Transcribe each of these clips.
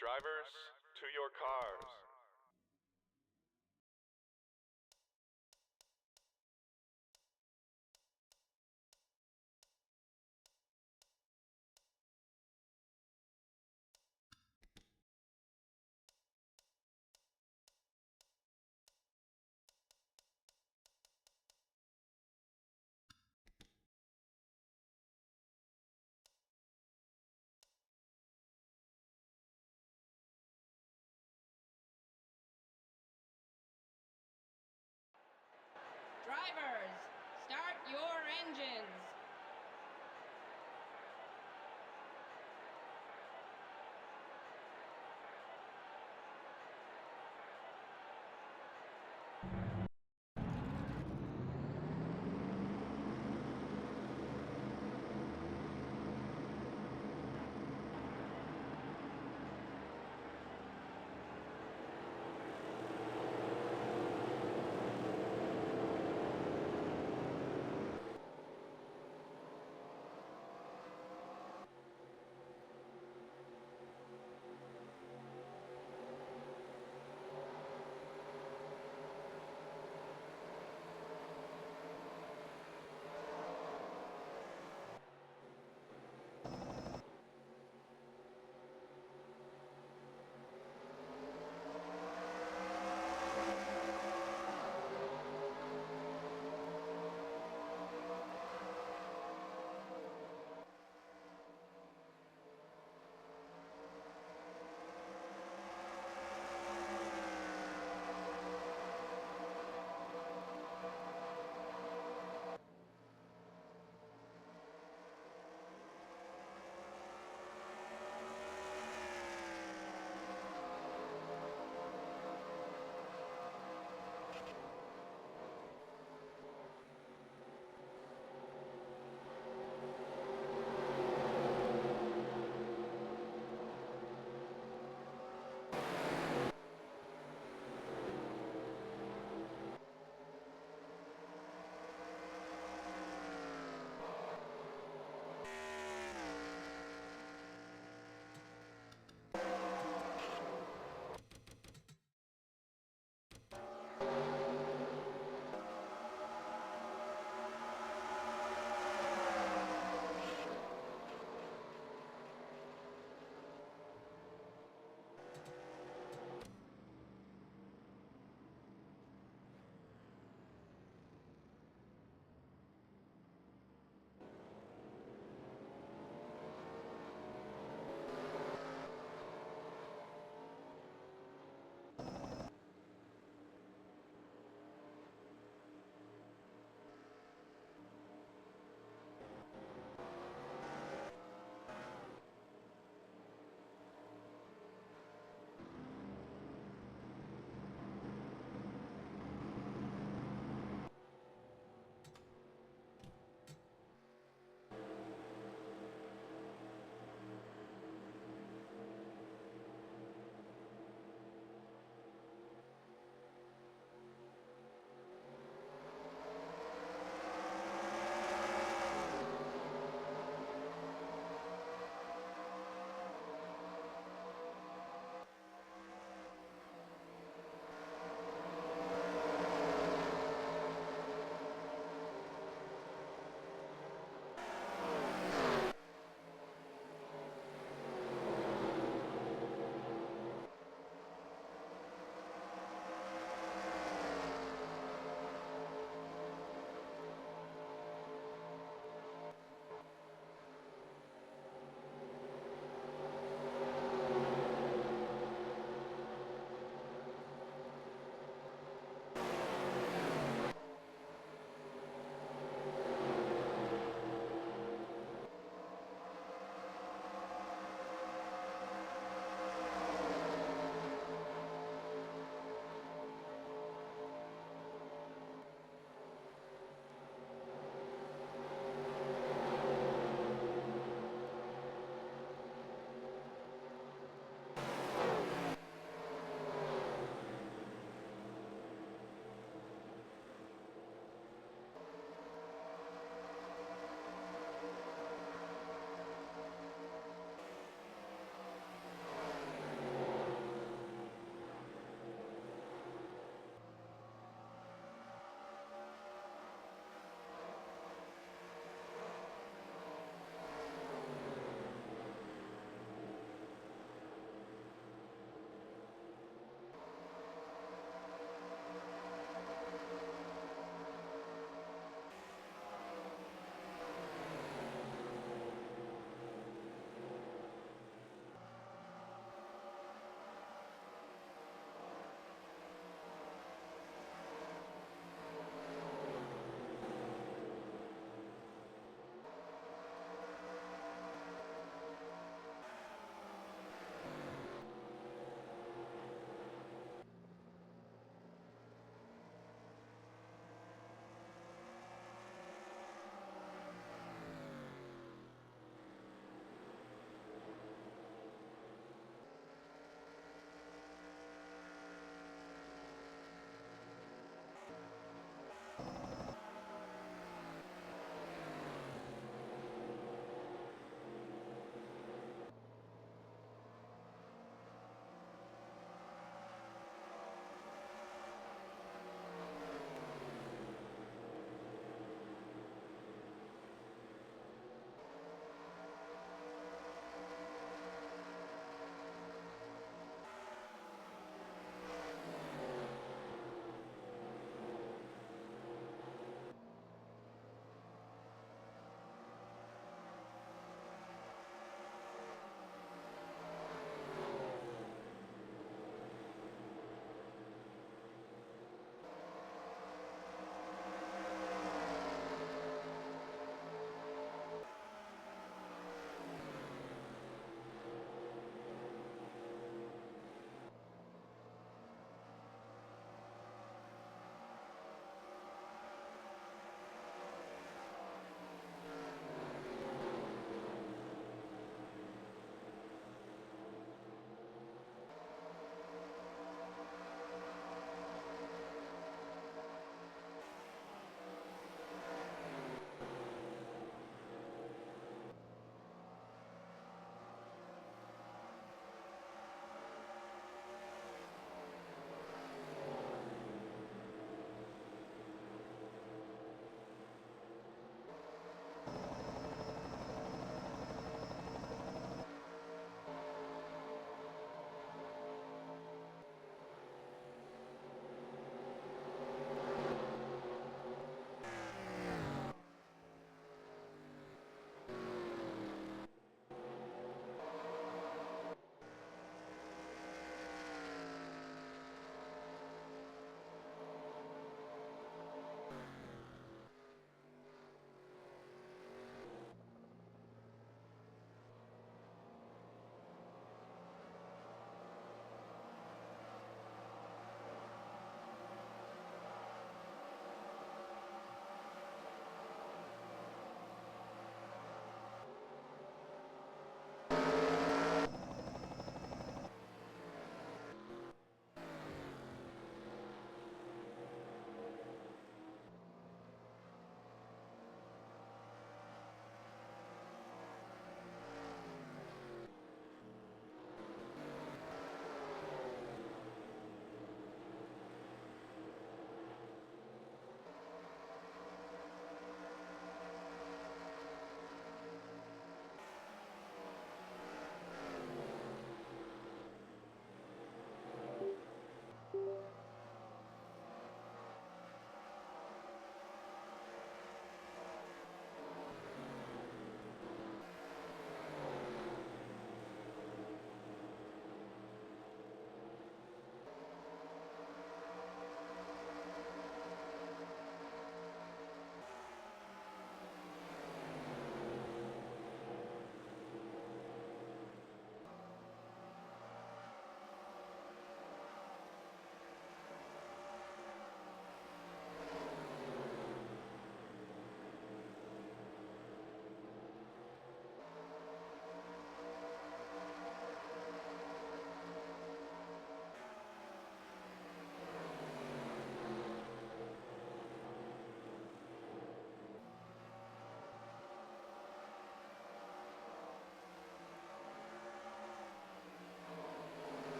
Drivers, to your cars. Drivers, start your engines.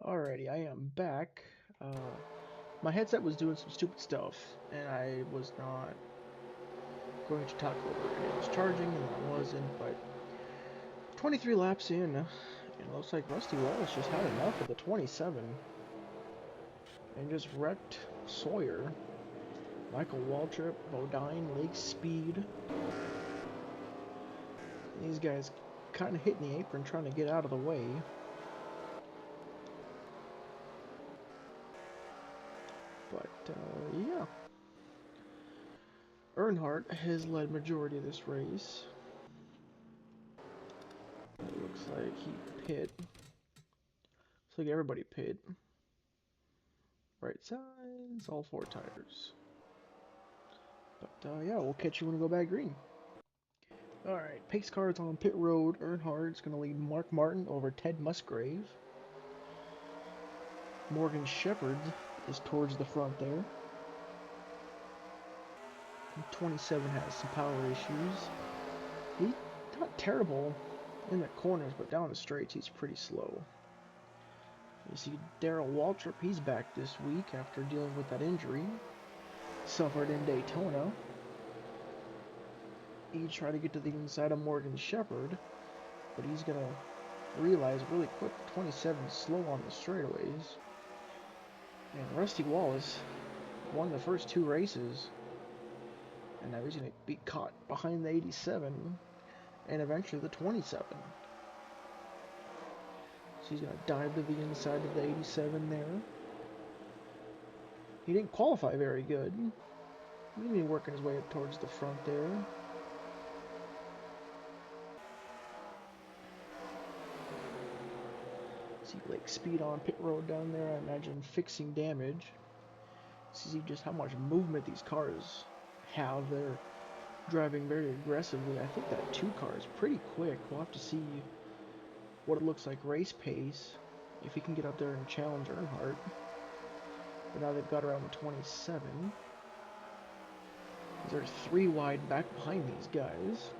Alrighty, I am back. My headset was doing some stupid stuff, and I was not going to talk over it. It was charging, and I wasn't, but 23 laps in, it looks like Rusty Wallace just had enough of the 27 and just wrecked Sawyer. Michael Waltrip, Bodine, Lake Speed. These guys kind of hitting the apron trying to get out of the way. But, yeah. Earnhardt has led majority of this race. It looks like he pit. Looks like everybody pit. Right sides, all 4 tires. But, yeah, we'll catch you when we go back green. Alright, pace cars on pit road. Earnhardt's going to lead Mark Martin over Ted Musgrave. Morgan Shepherd is towards the front there. 27 has some power issues. He's not terrible in the corners, but down the straights he's pretty slow. You see Darrell Waltrip, he's back this week after dealing with that injury. Suffered in Daytona. He tried to get to the inside of Morgan Shepherd, but he's going to realize really quick 27 is slow on the straightaways. And Rusty Wallace won the first 2 races, and now he's going to be caught behind the 87 and eventually the 27. So he's going to dive to the inside of the 87 there. He didn't qualify very good. He's going to be working his way up towards the front there. See Lake Speed on pit road down there, I imagine fixing damage. See just how much movement these cars have. They're driving very aggressively. I think that 2 car is pretty quick. We'll have to see what it looks like race pace, if he can get up there and challenge Earnhardt. But now they've got around the 27. They're 3 wide back behind these guys.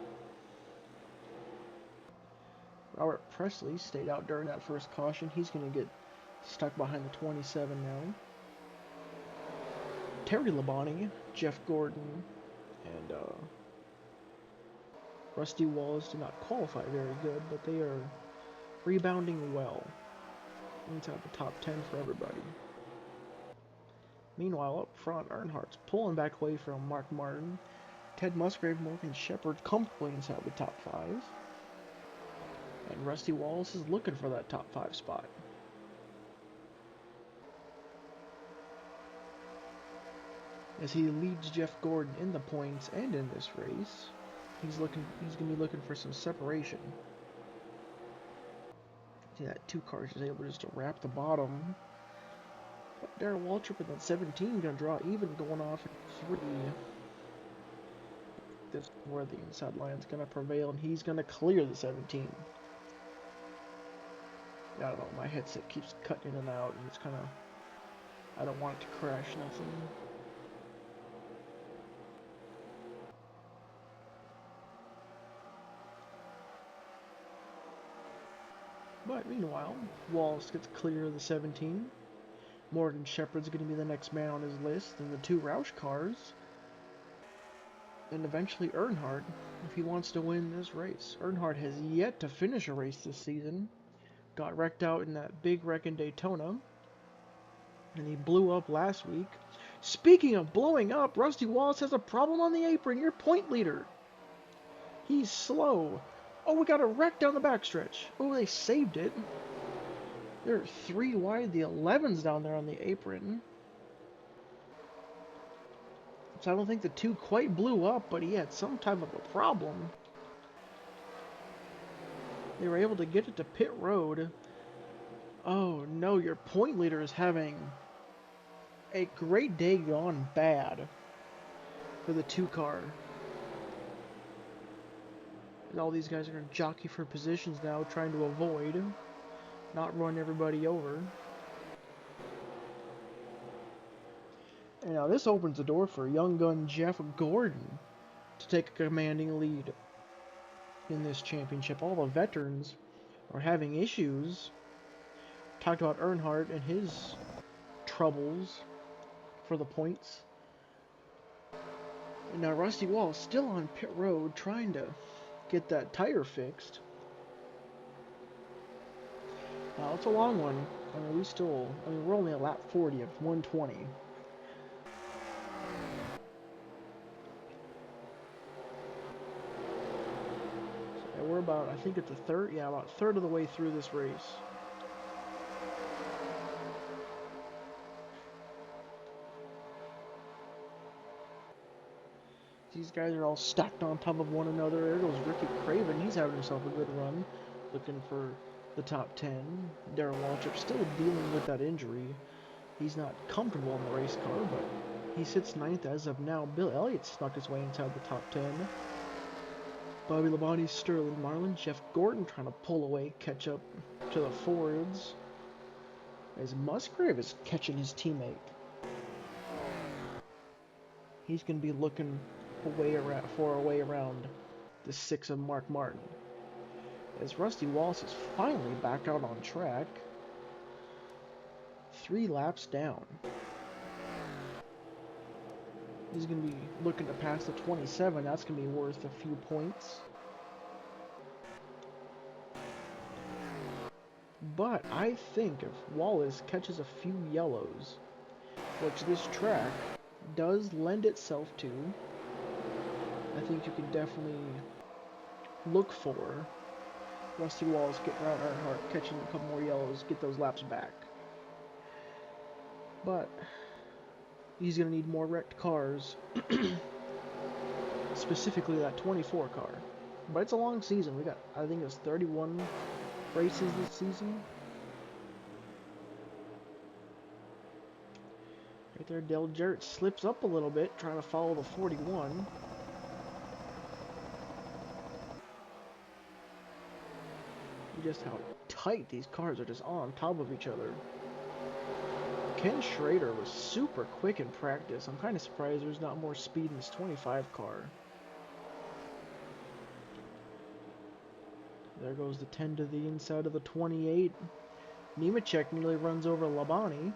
Robert Presley stayed out during that first caution. He's going to get stuck behind the 27 now. Terry Labonte, Jeff Gordon, and Rusty Wallace did not qualify very good, but they are rebounding well. Inside the top 10 for everybody. Meanwhile, up front, Earnhardt's pulling back away from Mark Martin. Ted Musgrave, Morgan Shepherd comfortably inside the top 5. And Rusty Wallace is looking for that top 5 spot. As he leads Jeff Gordon in the points and in this race, he's going to be looking for some separation. See that 2 cars is able just to wrap the bottom. But Darrell Waltrip in that 17 going to draw even going off at 3. This is where the inside line is going to prevail, and he's going to clear the 17. I don't know, my headset keeps cutting in and out, and it's kind of, I don't want it to crash nothing. But meanwhile, Wallace gets clear of the 17. Morgan Shepherd's going to be the next man on his list, and the 2 Roush cars. And eventually Earnhardt, if he wants to win this race. Earnhardt has yet to finish a race this season. Got wrecked out in that big wreck in Daytona. And he blew up last week. Speaking of blowing up, Rusty Wallace has a problem on the apron. Your point leader. He's slow. Oh, we got a wreck down the backstretch. Oh, they saved it. There are 3 wide. The 11's down there on the apron. So I don't think the 2 quite blew up, but he had some type of a problem. They were able to get it to pit road. Oh no, your point leader is having a great day gone bad for the 2 car. And all these guys are going to jockey for positions now, trying to avoid, not run everybody over. And now this opens the door for young gun Jeff Gordon to take a commanding lead in this championship. All the veterans are having issues. Talked about Earnhardt and his troubles for the points. And now Rusty Wallace still on pit road trying to get that tire fixed. Now it's a long one. I mean, we're only at lap 40 of 120. So we're about, I think it's about a third of the way through this race. These guys are all stacked on top of one another. There goes Ricky Craven. He's having himself a good run, looking for the top 10. Darren Waltrip still dealing with that injury. He's not comfortable in the race car, but he sits 9th as of now. Bill Elliott snuck his way inside the top 10. Bobby Labonte, Sterling Marlin, Jeff Gordon trying to pull away, catch up to the Fords. As Musgrave is catching his teammate. He's going to be looking for a way around the 6 of Mark Martin. As Rusty Wallace is finally back out on track. 3 laps down. He's going to be looking to pass the 27. That's going to be worth a few points. But I think if Wallace catches a few yellows, which this track does lend itself to, I think you can definitely look for Rusty Wallace getting around Earnhardt, catching a couple more yellows, get those laps back. But he's going to need more wrecked cars, specifically that 24 car. But it's a long season. We got, I think it's 31 races this season. Right there, Dale Jarrett slips up a little bit, trying to follow the 41. Just how tight these cars are, just on top of each other. Ken Schrader was super quick in practice. I'm kind of surprised there's not more speed in this 25 car. There goes the 10 to the inside of the 28. Nemechek nearly runs over Labonte.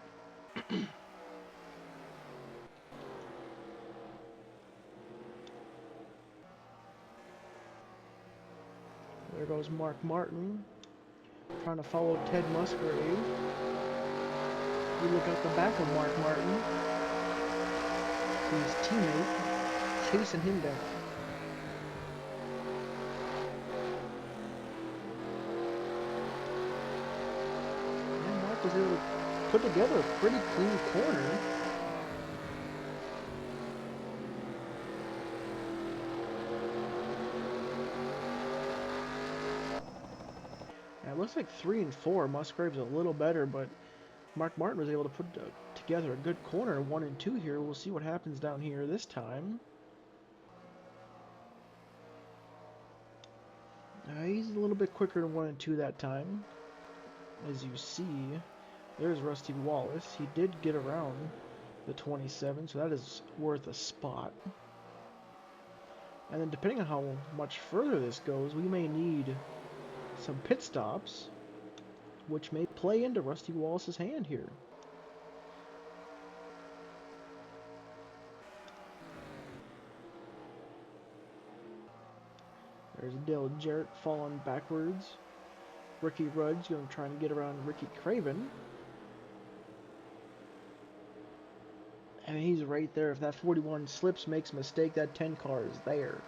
There goes Mark Martin, trying to follow Ted Musgrave. We look at the back of Mark Martin. His teammate chasing him down. And Mark was able to put together a pretty clean corner. It looks like 3 and 4. Musgrave's a little better, but Mark Martin was able to put together a good corner 1 and 2 here. We'll see what happens down here this time. He's a little bit quicker than 1 and 2 that time. As you see, there's Rusty Wallace. He did get around the 27, so that is worth a spot. And then depending on how much further this goes, we may need some pit stops, which may play into Rusty Wallace's hand here. There's Dale Jarrett falling backwards. Ricky Rudd's going to try and get around Ricky Craven. And he's right there. If that 41 slips, makes a mistake, that 10 car is there.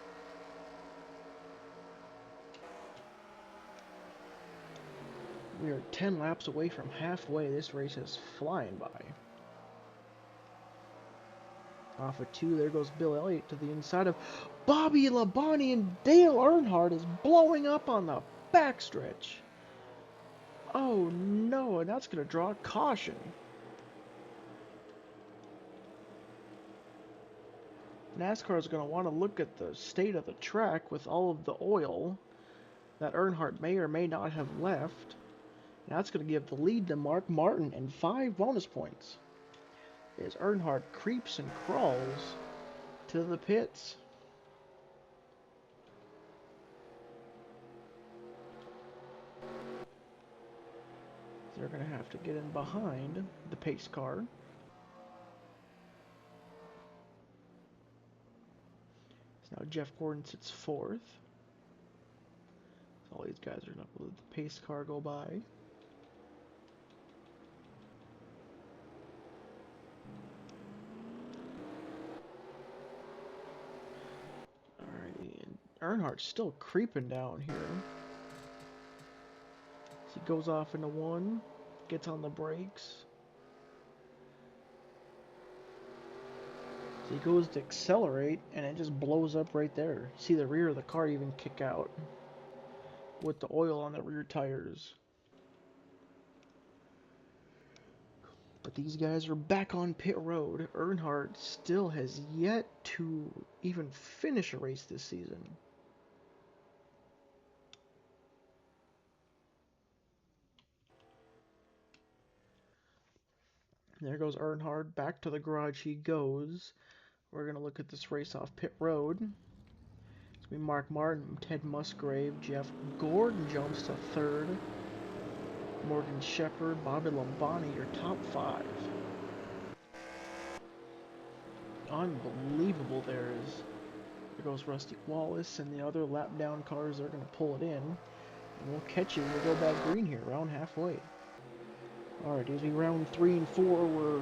We are 10 laps away from halfway. This race is flying by. Off of 2, there goes Bill Elliott to the inside of Bobby Labonte, and Dale Earnhardt is blowing up on the backstretch. Oh no, and that's going to draw a caution. NASCAR is going to want to look at the state of the track with all of the oil that Earnhardt may or may not have left. And that's going to give the lead to Mark Martin and 5 bonus points as Earnhardt creeps and crawls to the pits. They're going to have to get in behind the pace car. So now Jeff Gordon sits 4th. So all these guys are going to let the pace car go by. Alrighty, and Earnhardt's still creeping down here. So he goes off into 1, gets on the brakes. So he goes to accelerate, and it just blows up right there. See the rear of the car even kick out with the oil on the rear tires. But these guys are back on pit road. Earnhardt still has yet to even finish a race this season. There goes Earnhardt. Back to the garage he goes. We're going to look at this race off pit road. It's going to be Mark Martin, Ted Musgrave, Jeff Gordon jumps to 3rd. Morgan Shepherd, Bobby Labonte, your top 5. Unbelievable there goes Rust Wallace, and the other lap down cars are going to pull it in. And we'll catch you when we go back green here, around halfway. Alright, as we round 3 and 4, we're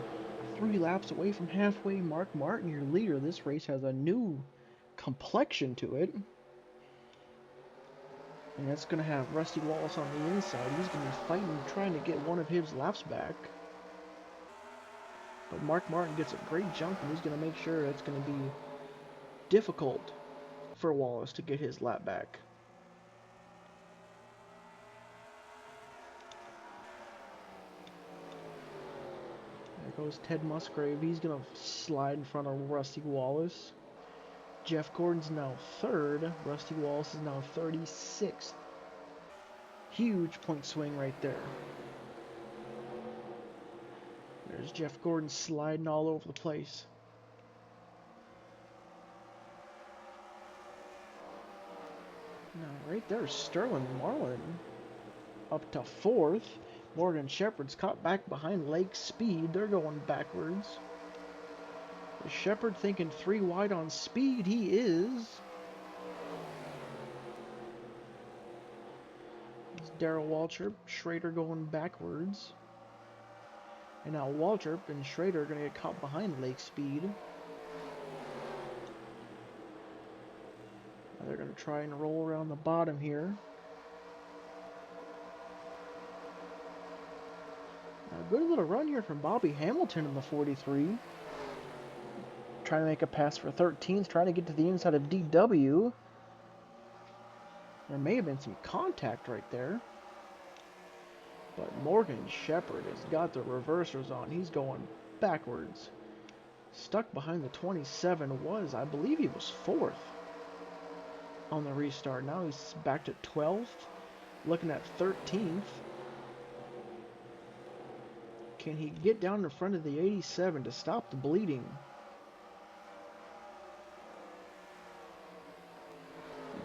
3 laps away from halfway. Mark Martin, your leader. This race has a new complexion to it. And that's going to have Rusty Wallace on the inside. He's going to be fighting, trying to get one of his laps back. But Mark Martin gets a great jump, and he's going to make sure it's going to be difficult for Wallace to get his lap back. There goes Ted Musgrave. He's going to slide in front of Rusty Wallace. Jeff Gordon's now 3rd. Rusty Wallace is now 36th. Huge point swing right there. There's Jeff Gordon sliding all over the place. Now right there, Sterling Marlin up to 4th. Morgan Shepherd's caught back behind Lake Speed. They're going backwards. Is Shepherd thinking 3 wide on Speed? He is. It's Darrell Waltrip, Schrader going backwards. And now Waltrip and Schrader are going to get caught behind Lake Speed. Now they're going to try and roll around the bottom here. A good little run here from Bobby Hamilton in the 43. Trying to make a pass for 13th, trying to get to the inside of DW. There may have been some contact right there. But Morgan Shepherd has got the reversers on. He's going backwards. Stuck behind the 27 was, I believe he was 4th on the restart. Now he's back to 12th, looking at 13th. Can he get down in front of the 87 to stop the bleeding?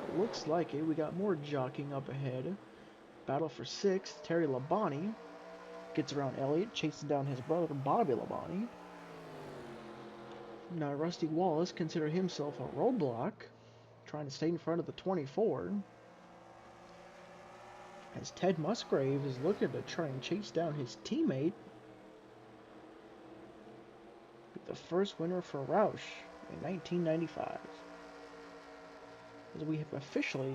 It looks like it. We got more jockeying up ahead. Battle for 6th. Terry Labonte gets around Elliott, chasing down his brother Bobby Labonte. Now Rusty Wallace considered himself a roadblock, trying to stay in front of the 24. As Ted Musgrave is looking to try and chase down his teammate. The first winner for Roush in 1995. As we have officially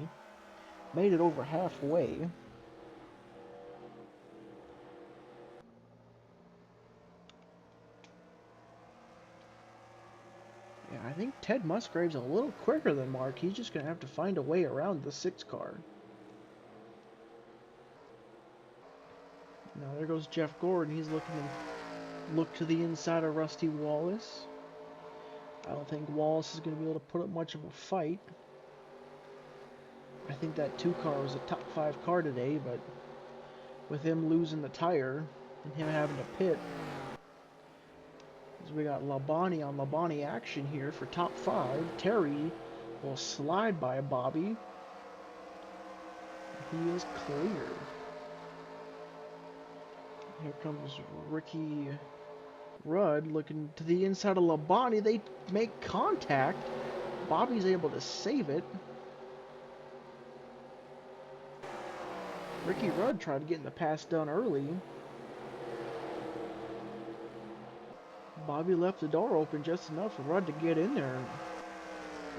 made it over halfway. Yeah, I think Ted Musgrave's a little quicker than Mark. He's just going to have to find a way around the 6 car. Now there goes Jeff Gordon. He's looking to look to the inside of Rusty Wallace. I don't think Wallace is going to be able to put up much of a fight. I think that 2 car was a top 5 car today, but with him losing the tire and him having to pit, as we got Labonte on Labonte action here for top 5. Terry will slide by Bobby. He is clear. Here comes Ricky Rudd looking to the inside of Labonte. They make contact. Bobby's able to save it. Ricky Rudd tried getting the pass done early. Bobby left the door open just enough for Rudd to get in there.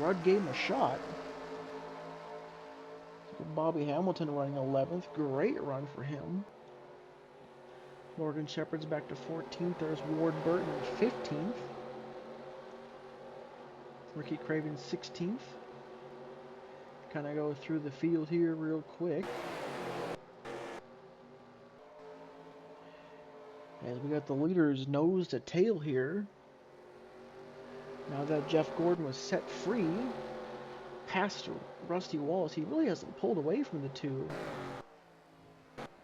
Rudd gave him a shot. Bobby Hamilton running 11th. Great run for him. Morgan Shepherd's back to 14th. There's Ward Burton at 15th. Ricky Craven 16th. Kind of go through the field here real quick. As we got the leaders nose to tail here. Now that Jeff Gordon was set free, past Rusty Wallace, he really hasn't pulled away from the 2.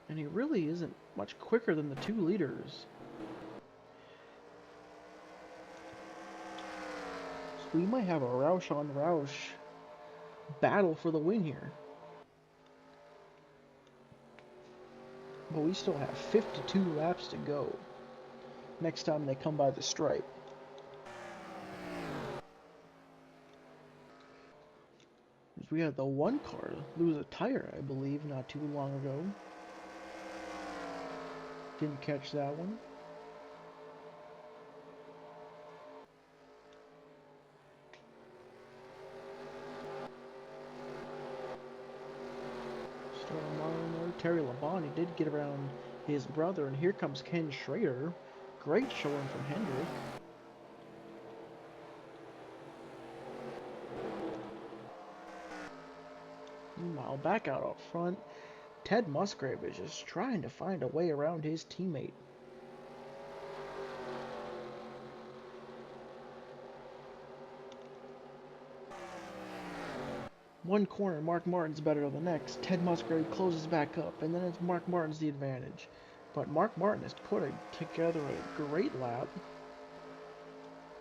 And he really isn't much quicker than the 2 leaders. So we might have a Roush on Roush battle for the win here. But we still have 52 laps to go next time they come by the stripe. We had the 1 car lose a tire, I believe, not too long ago. Didn't catch that one. Terry Labonte did get around his brother, and here comes Ken Schrader. Great showing from Hendrick. Meanwhile, back out up front, Ted Musgrave is just trying to find a way around his teammate. One corner, Mark Martin's better than the next. Ted Musgrave closes back up, and then it's Mark Martin's the advantage. But Mark Martin has put together a great lap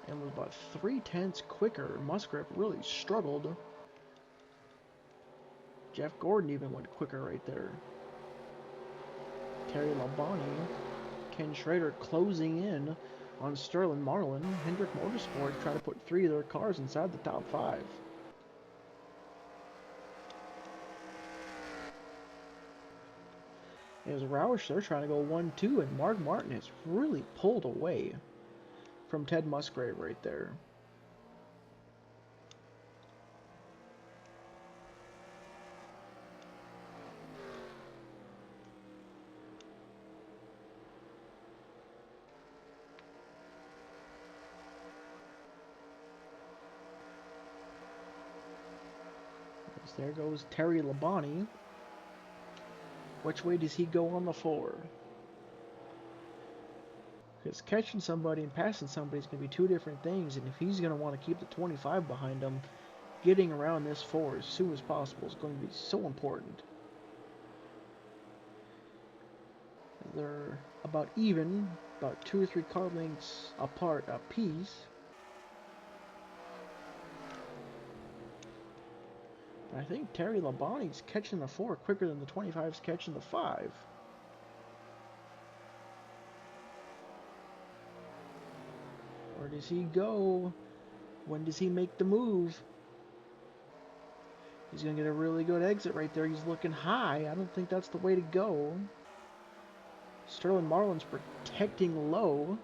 and was about 3/10 quicker. Musgrave really struggled. Jeff Gordon even went quicker right there. Terry Labonte, Ken Schrader closing in on Sterling Marlin. Hendrick Motorsports trying to put 3 of their cars inside the top 5. As Roush, they're trying to go 1-2, and Mark Martin has really pulled away from Ted Musgrave right there. As there goes Terry Labonte. Which way does he go on the 4? Because catching somebody and passing somebody is going to be 2 different things, and if he's going to want to keep the 25 behind him, getting around this 4 as soon as possible is going to be so important. They're about even, about 2 or 3 car lengths apart a piece. I think Terry Labonte's catching the 4 quicker than the 25's catching the 5. Where does he go? When does he make the move? He's going to get a really good exit right there. He's looking high. I don't think that's the way to go. Sterling Marlin's protecting low.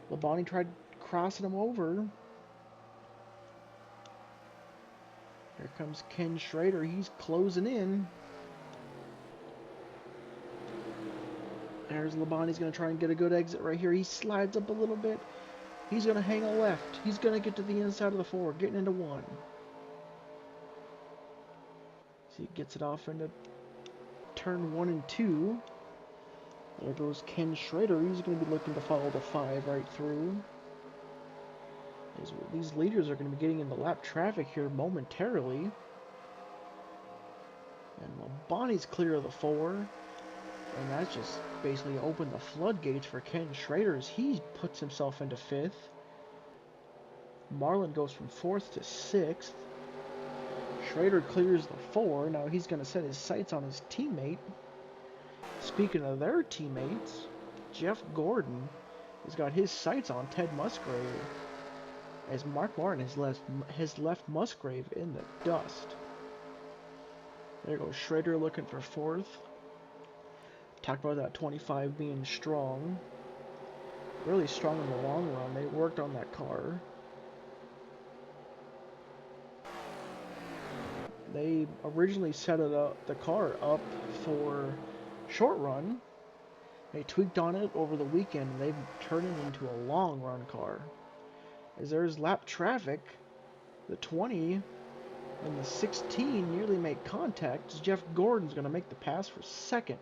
Labonte tried crossing him over. Here comes Ken Schrader. He's closing in. There's Labonte's going to try and get a good exit right here. He slides up a little bit. He's going to hang a left. He's going to get to the inside of the 4, getting into 1. So he gets it off into turn 1 and 2. There goes Ken Schrader. He's going to be looking to follow the 5 right through. These leaders are going to be getting into lap traffic here momentarily. And Labonte's clear of the 4. And that's just basically opened the floodgates for Ken Schrader as he puts himself into 5th. Marlin goes from 4th to 6th. Schrader clears the 4. Now he's going to set his sights on his teammate. Speaking of their teammates, Jeff Gordon has got his sights on Ted Musgrave as Mark Martin has left Musgrave in the dust. There goes Schrader looking for 4th. Talked about that 25 being strong. Really strong in the long run. They worked on that car. They originally set the car up for short run. They tweaked on it over the weekend and they've turned it into a long run car. As there's lap traffic, the 20 and the 16 nearly make contact as Jeff Gordon's going to make the pass for 2nd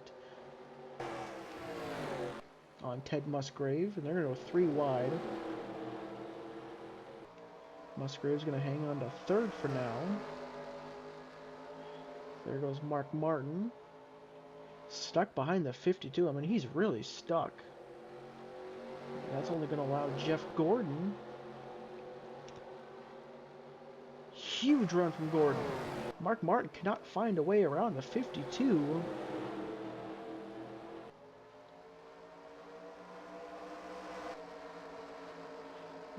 on Ted Musgrave, and they're going to go 3 wide. Musgrave's going to hang on to 3rd for now. There goes Mark Martin. Stuck behind the 52. I mean, he's really stuck. That's only going to allow Jeff Gordon. Huge run from Gordon. Mark Martin cannot find a way around the 52.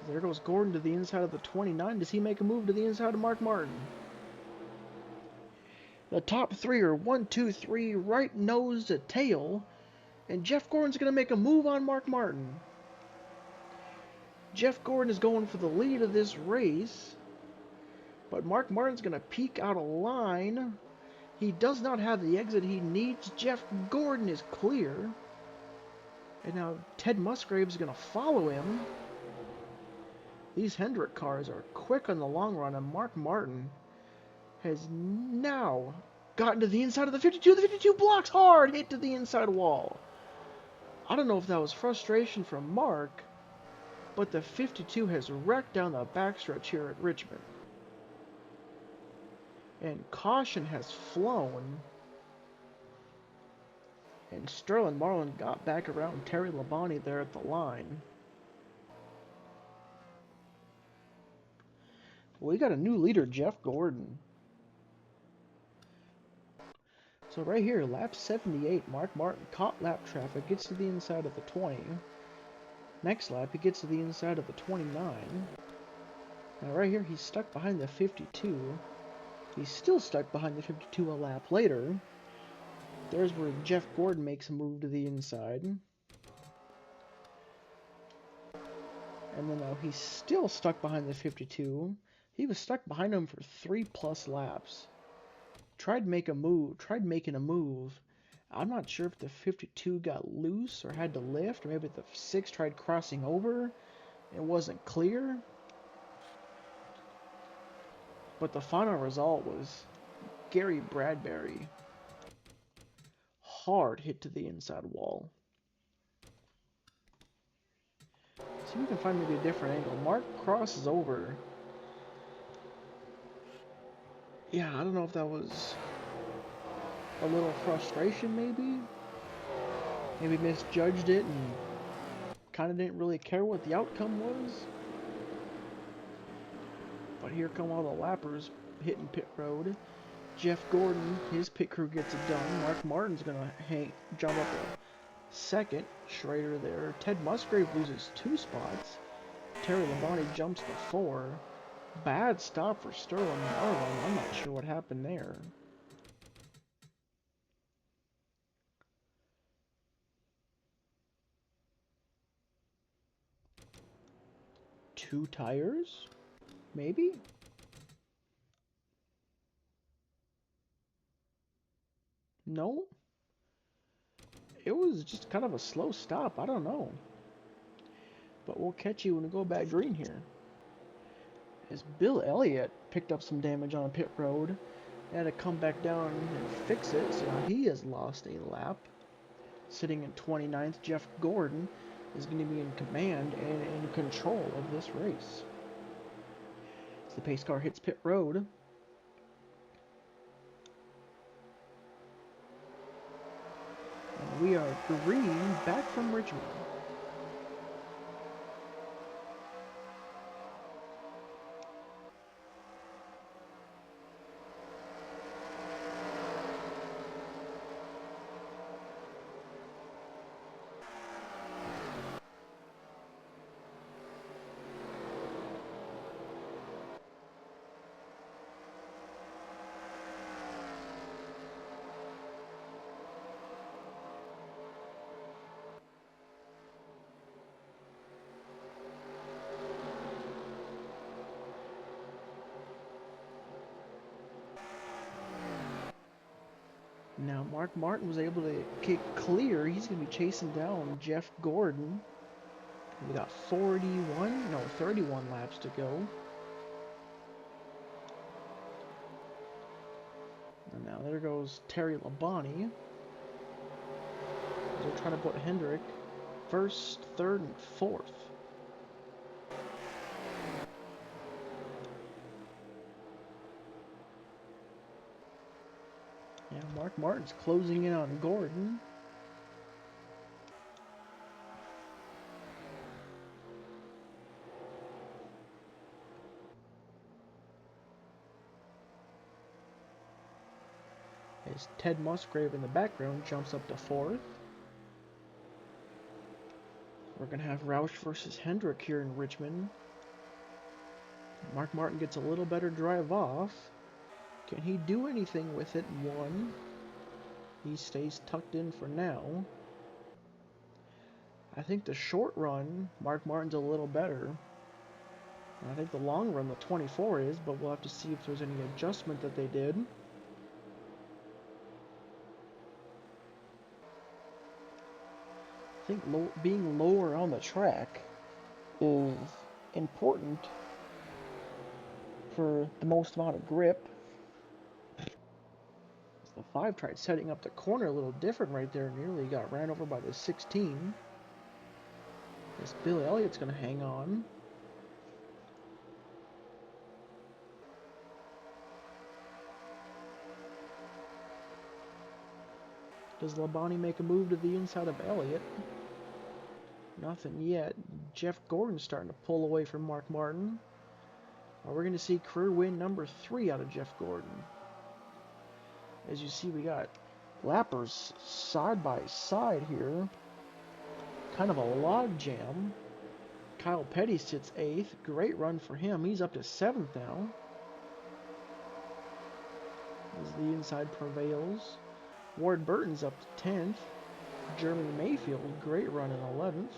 There goes Gordon to the inside of the 29. Does he make a move to the inside of Mark Martin? The top 3 are 1, 2, 3, right nose to tail. And Jeff Gordon's going to make a move on Mark Martin. Jeff Gordon is going for the lead of this race. But Mark Martin's going to peek out of line. He does not have the exit he needs. Jeff Gordon is clear. And now Ted Musgrave is going to follow him. These Hendrick cars are quick on the long run, and Mark Martin has now gotten to the inside of the 52. The 52 blocks hard, hit to the inside wall. I don't know if that was frustration from Mark, but the 52 has wrecked down the backstretch here at Richmond. And caution has flown. And Sterling Marlin got back around Terry Labonte there at the line. We got a new leader, Jeff Gordon. So right here, lap 78, Mark Martin caught lap traffic, gets to the inside of the 20. Next lap, he gets to the inside of the 29. Now right here, he's stuck behind the 52. He's still stuck behind the 52 a lap later. There's where Jeff Gordon makes a move to the inside. And then now he's still stuck behind the 52. He was stuck behind him for 3+ laps. Tried making a move. I'm not sure if the 52 got loose or had to lift, or maybe the 6 tried crossing over. It wasn't clear. But the final result was Gary Bradbury. Hard hit to the inside wall. See if we can find maybe a different angle. Mark crosses over. Yeah, I don't know if that was a little frustration maybe. Maybe misjudged it and kind of didn't really care what the outcome was. But here come all the lappers hitting pit road. Jeff Gordon, his pit crew gets it done. Mark Martin's going to jump up a 2nd. Schrader there. Ted Musgrave loses 2 spots. Terry Labonte jumps to 4. Bad stop for Sterling Marlin. I'm not sure what happened there. Two tires? Maybe? No? It was just kind of a slow stop. I don't know. But we'll catch you when we go back green here. As Bill Elliott picked up some damage on a pit road. Had to come back down and fix it. So now he has lost a lap. sitting in 29th. Jeff Gordon is going to be in command and in control of this race. As the pace car hits pit road. And we are green back from Richmond. Now Mark Martin was able to kick clear. He's going to be chasing down Jeff Gordon. We got 31 laps to go. And now there goes Terry Labonte. They're trying to put Hendrick first, third, and fourth. Yeah, Mark Martin's closing in on Gordon. As Ted Musgrave in the background jumps up to fourth. We're going to have Roush versus Hendrick here in Richmond. Mark Martin gets a little better drive off. Can he do anything with it? One. He stays tucked in for now. I think the short run, Mark Martin's a little better. I think the long run, the 24 is, but we'll have to see if there's any adjustment that they did. I think being lower on the track is important for the most amount of grip. The 5 tried setting up the corner a little different right there, nearly got ran over by the 16. This Bill Elliott's going to hang on. Does Labonte make a move to the inside of Elliott? Nothing yet. Jeff Gordon's starting to pull away from Mark Martin. We're going to see career win number 3 out of Jeff Gordon. As you see, we got lappers side by side here. Kind of a log jam. Kyle Petty sits 8th. Great run for him. He's up to 7th now. As the inside prevails. Ward Burton's up to 10th. Jeremy Mayfield, great run in 11th.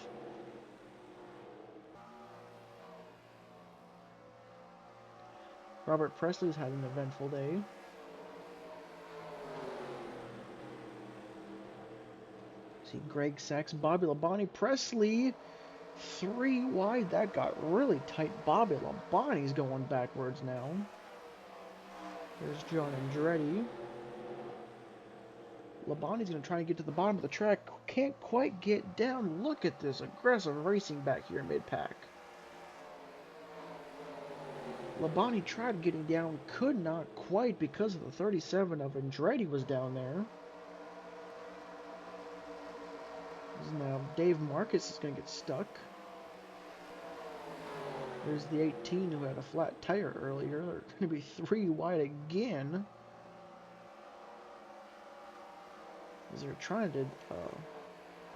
Robert Presley's had an eventful day. See Greg Sachs, Bobby Labonte, Presley, 3 wide. That got really tight. Bobby Labonte's going backwards now. There's John Andretti. Labonte's going to try and get to the bottom of the track. Can't quite get down. Look at this aggressive racing back here in mid-pack. Labonte tried getting down. Could not quite because of the 37 of Andretti was down there. Now Dave Marcus is going to get stuck. There's the 18 who had a flat tire earlier. They're going to be 3 wide again. As they're trying to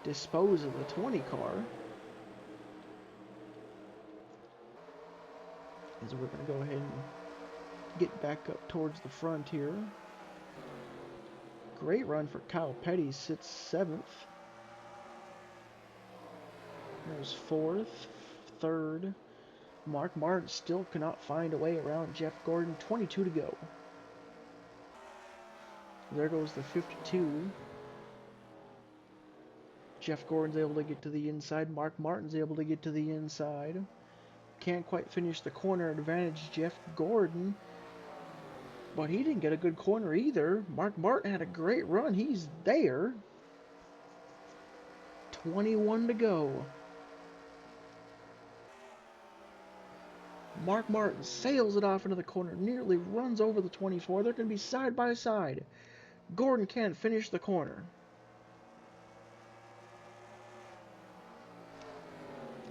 dispose of the 20 car. As we're going to go ahead and get back up towards the front here. Great run for Kyle Petty, sits 7th. There's 4th, 3rd. Mark Martin still cannot find a way around Jeff Gordon. 22 to go. There goes the 52. Jeff Gordon's able to get to the inside. Mark Martin's able to get to the inside. Can't quite finish the corner advantage, Jeff Gordon. But he didn't get a good corner either. Mark Martin had a great run. He's there. 21 to go. Mark Martin sails it off into the corner, nearly runs over the 24. They're going to be side by side. Gordon can't finish the corner.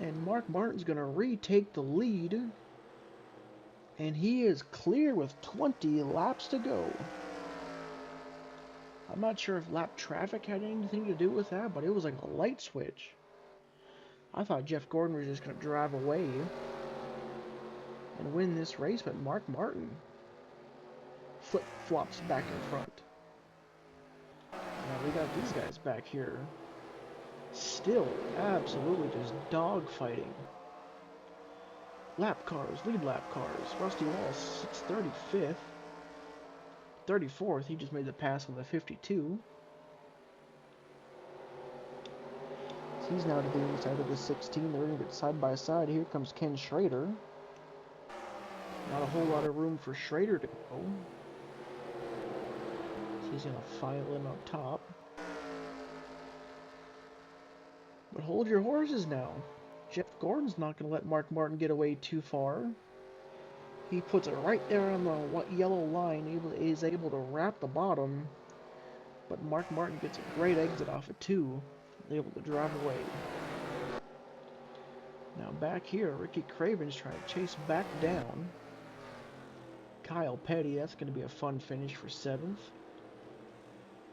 And Mark Martin's going to retake the lead. And he is clear with 20 laps to go. I'm not sure if lap traffic had anything to do with that, but it was like a light switch. I thought Jeff Gordon was just going to drive away and win this race, but Mark Martin flip-flops back in front. Now we got these guys back here. Still absolutely just dog fighting. Lap cars, lead lap cars. Rusty Wallace sits 35th. 34th, he just made the pass with a 52. So he's now to the inside of the 16. They're going to get side by side. Here comes Ken Schrader. Not a whole lot of room for Schrader to go. So he's going to file in up top. But hold your horses now. Jeff Gordon's not going to let Mark Martin get away too far. He puts it right there on the yellow line. He is able to wrap the bottom. But Mark Martin gets a great exit off of 2. Able to drive away. Now back here, Ricky Craven's trying to chase back down. Kyle Petty, that's going to be a fun finish for 7th.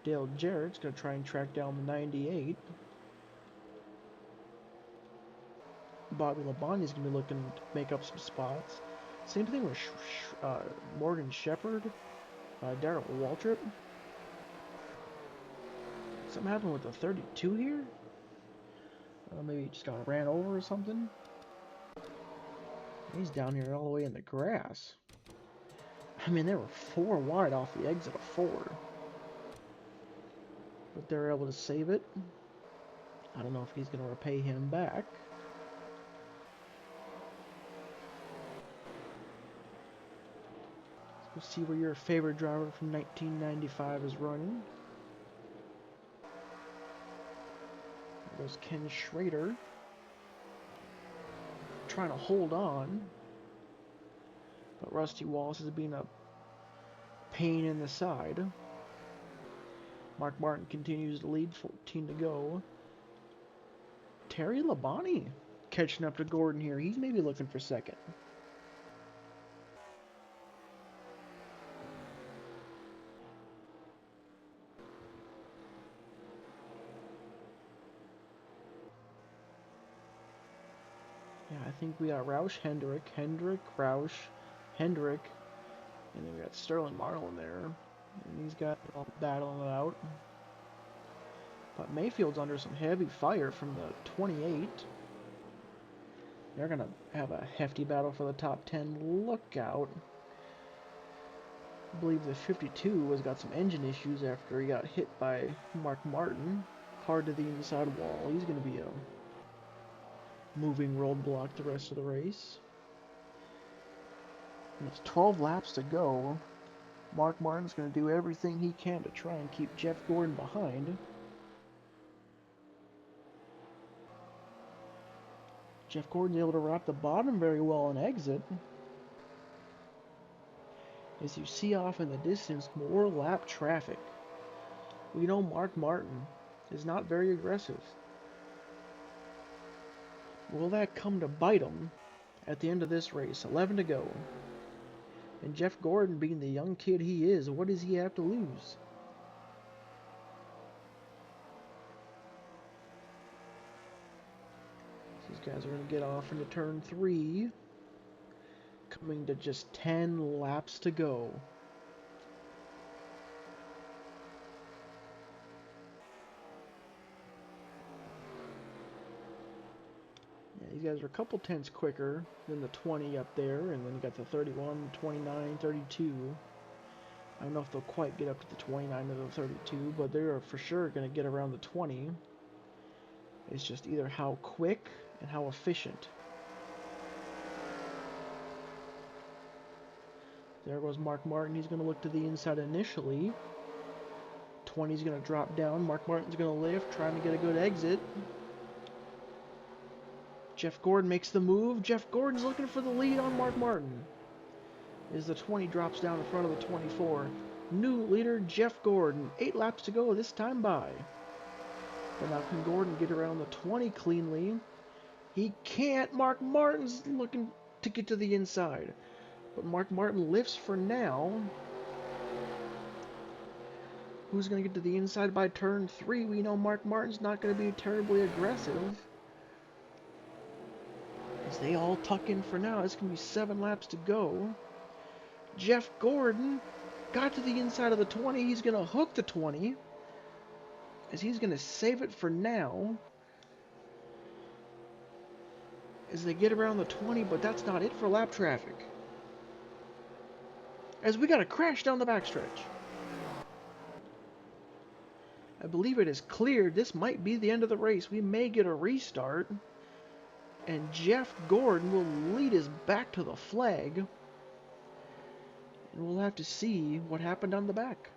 Dale Jarrett's going to try and track down the 98. Bobby Labonte's going to be looking to make up some spots. Same thing with Morgan Shepherd, Darrell Waltrip. Something happened with the 32 here? Maybe he just got ran over or something? He's down here all the way in the grass. I mean, they were 4 wide off the exit of 4. But they're able to save it. I don't know if he's going to repay him back. Let's see where your favorite driver from 1995 is running. There goes Ken Schrader. Trying to hold on. But Rusty Wallace is being a pain in the side. Mark Martin continues to lead, 14 to go. Terry Labonte catching up to Gordon here. He's maybe looking for second. Yeah, I think we got Roush, Hendrick, Roush, Hendrick, and then we got Sterling Marlin there. And these guys are all battling it out. But Mayfield's under some heavy fire from the 28. They're going to have a hefty battle for the top 10. Look out. I believe the 52 has got some engine issues after he got hit by Mark Martin. Hard to the inside wall. He's going to be a moving roadblock the rest of the race. And it's 12 laps to go. Mark Martin's going to do everything he can to try and keep Jeff Gordon behind. Jeff Gordon's able to wrap the bottom very well and exit. As you see off in the distance, more lap traffic. We know Mark Martin is not very aggressive. Will that come to bite him at the end of this race? 11 to go. And Jeff Gordon, being the young kid he is, what does he have to lose? These guys are going to get off into turn 3. Coming to just 10 laps to go. These guys are a couple tenths quicker than the 20 up there, and then you got the 31, 29, 32. I don't know if they'll quite get up to the 29 or the 32, but they are for sure going to get around the 20. It's just either how quick and how efficient. There goes Mark Martin. He's going to look to the inside initially. 20's going to drop down. Mark Martin's going to lift, trying to get a good exit. Jeff Gordon makes the move. Jeff Gordon's looking for the lead on Mark Martin. As the 20 drops down in front of the 24. New leader, Jeff Gordon. 8 laps to go this time by. But now can Gordon get around the 20 cleanly? He can't. Mark Martin's looking to get to the inside. But Mark Martin lifts for now. Who's going to get to the inside by turn 3? We know Mark Martin's not going to be terribly aggressive. As they all tuck in for now. It's going to be 7 laps to go. Jeff Gordon got to the inside of the 20. He's going to hook the 20. As he's going to save it for now. As they get around the 20, but that's not it for lap traffic. As we got a crash down the backstretch. I believe it is cleared. This might be the end of the race. We may get a restart. And Jeff Gordon will lead us back to the flag. And we'll have to see what happened on the back.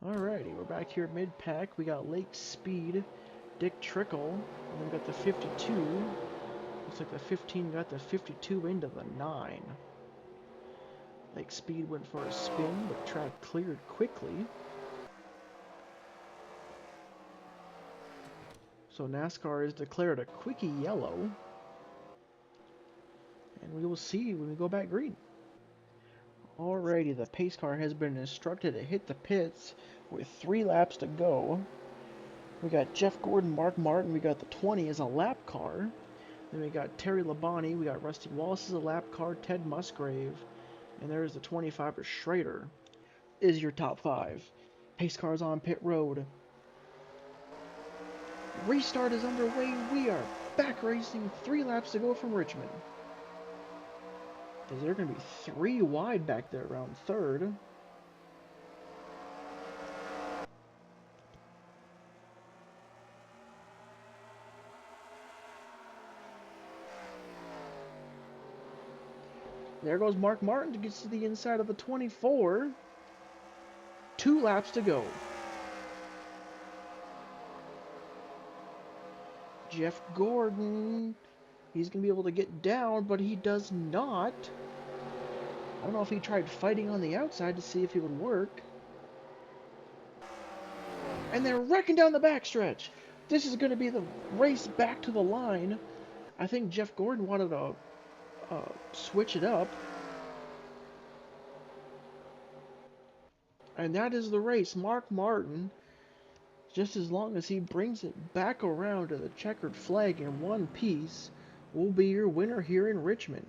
Alrighty, we're back here mid-pack. We got Lake Speed, Dick Trickle, and then we got the 52. Looks like the 15 got the 52 into the 9. Lake Speed went for a spin, but track cleared quickly. So NASCAR has declared a quickie yellow. And we will see when we go back green. Alrighty, the pace car has been instructed to hit the pits with 3 laps to go. We got Jeff Gordon, Mark Martin, we got the 20 as a lap car. Then we got Terry Labonte, we got Rusty Wallace as a lap car, Ted Musgrave, and there's the 25 for Schrader. Is your top 5. Pace cars on pit road. Restart is underway. We are back racing. 3 laps to go from Richmond. Is there going to be 3 wide back there around 3rd? There goes Mark Martin to get to the inside of the 24. 2 laps to go. Jeff Gordon, he's going to be able to get down, but he does not. I don't know if he tried fighting on the outside to see if it would work. And they're wrecking down the backstretch. This is going to be the race back to the line. I think Jeff Gordon wanted to switch it up. And that is the race. Mark Martin, just as long as he brings it back around to the checkered flag in one piece, will be your winner here in Richmond.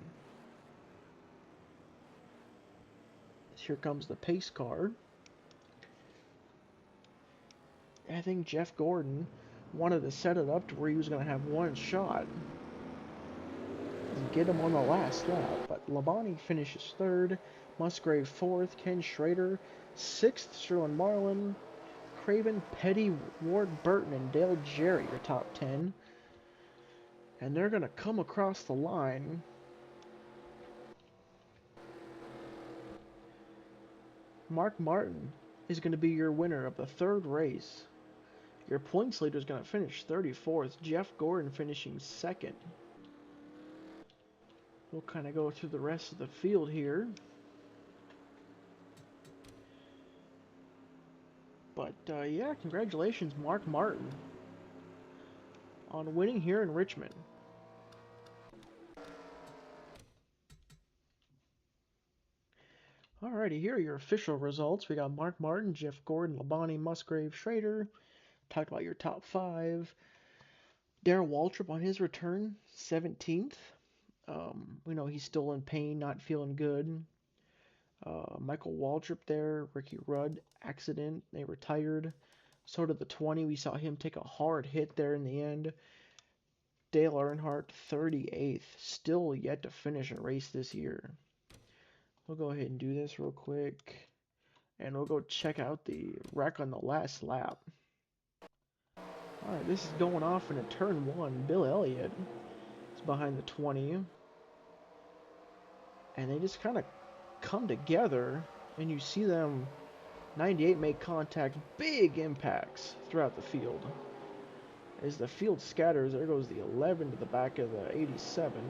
Here comes the pace car. I think Jeff Gordon wanted to set it up to where he was going to have one shot and get him on the last lap. But Labonte finishes 3rd, Musgrave 4th, Ken Schrader 6th, Sterling Marlin, Craven, Petty, Ward Burton, and Dale Jarrett, your top 10. And they're going to come across the line. Mark Martin is going to be your winner of the 3rd race. Your points leader is going to finish 34th. Jeff Gordon finishing 2nd. We'll kind of go through the rest of the field here. But, yeah, congratulations, Mark Martin, on winning here in Richmond. Alrighty, here are your official results. We got Mark Martin, Jeff Gordon, Labonte, Musgrave, Schrader. Talked about your top 5. Darrell Waltrip on his return, 17th. We know he's still in pain, not feeling good. Michael Waltrip there, Ricky Rudd, accident, they retired. So did the 20, we saw him take a hard hit there in the end. Dale Earnhardt, 38th, still yet to finish a race this year. We'll go ahead and do this real quick, and we'll go check out the wreck on the last lap. Alright, this is going off into turn 1. Bill Elliott is behind the 20. And they just kind of come together, and you see them, 98 make contact, big impacts throughout the field. As the field scatters, there goes the 11 to the back of the 87.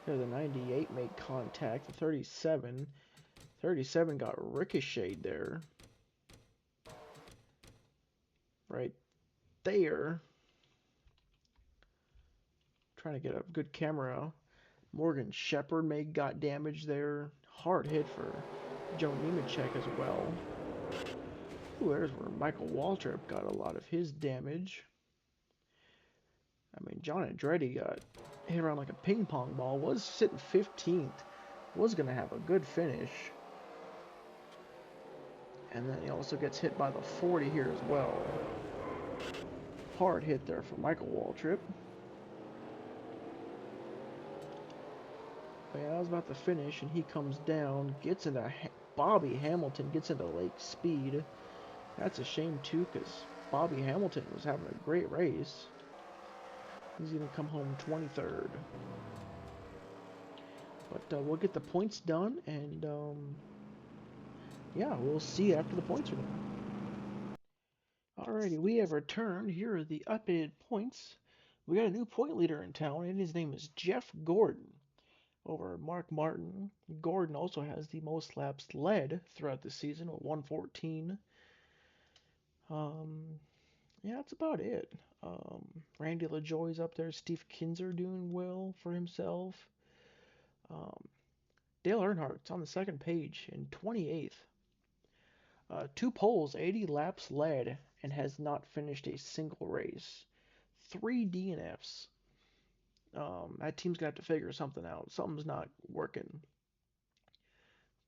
There, the 98 made contact. The 37 got ricocheted there. Right there. Trying to get a good camera. Morgan Shepherd got damage there. Hard hit for Joe Nemechek as well. Ooh, there's where Michael Waltrip got a lot of his damage. I mean, John Andretti got hit around like a ping pong ball. Was sitting 15th. Was going to have a good finish. And then he also gets hit by the 40 here as well. Hard hit there for Michael Waltrip. But yeah, I was about to finish, and he comes down, gets into Bobby Hamilton, gets into Lake Speed. That's a shame too, because Bobby Hamilton was having a great race. He's going to come home 23rd. But we'll get the points done, and yeah, we'll see after the points are done. Alrighty, we have returned. Here are the updated points. We got a new point leader in town, and his name is Jeff Gordon over Mark Martin. Gordon also has the most laps led throughout the season with 114. Yeah, that's about it. Randy LaJoie's up there. Steve Kinzer doing well for himself. Dale Earnhardt's on the second page in 28th. 2 poles, 80 laps led, and has not finished a single race. 3 DNFs. That team's gonna have to figure something out. Something's not working.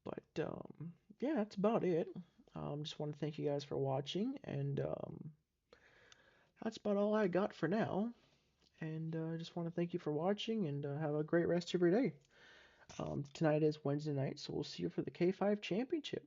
But yeah, that's about it. Just want to thank you guys for watching, and that's about all I got for now. And I just want to thank you for watching, and have a great rest of your day. Tonight is Wednesday night, so we'll see you for the K5 Championship.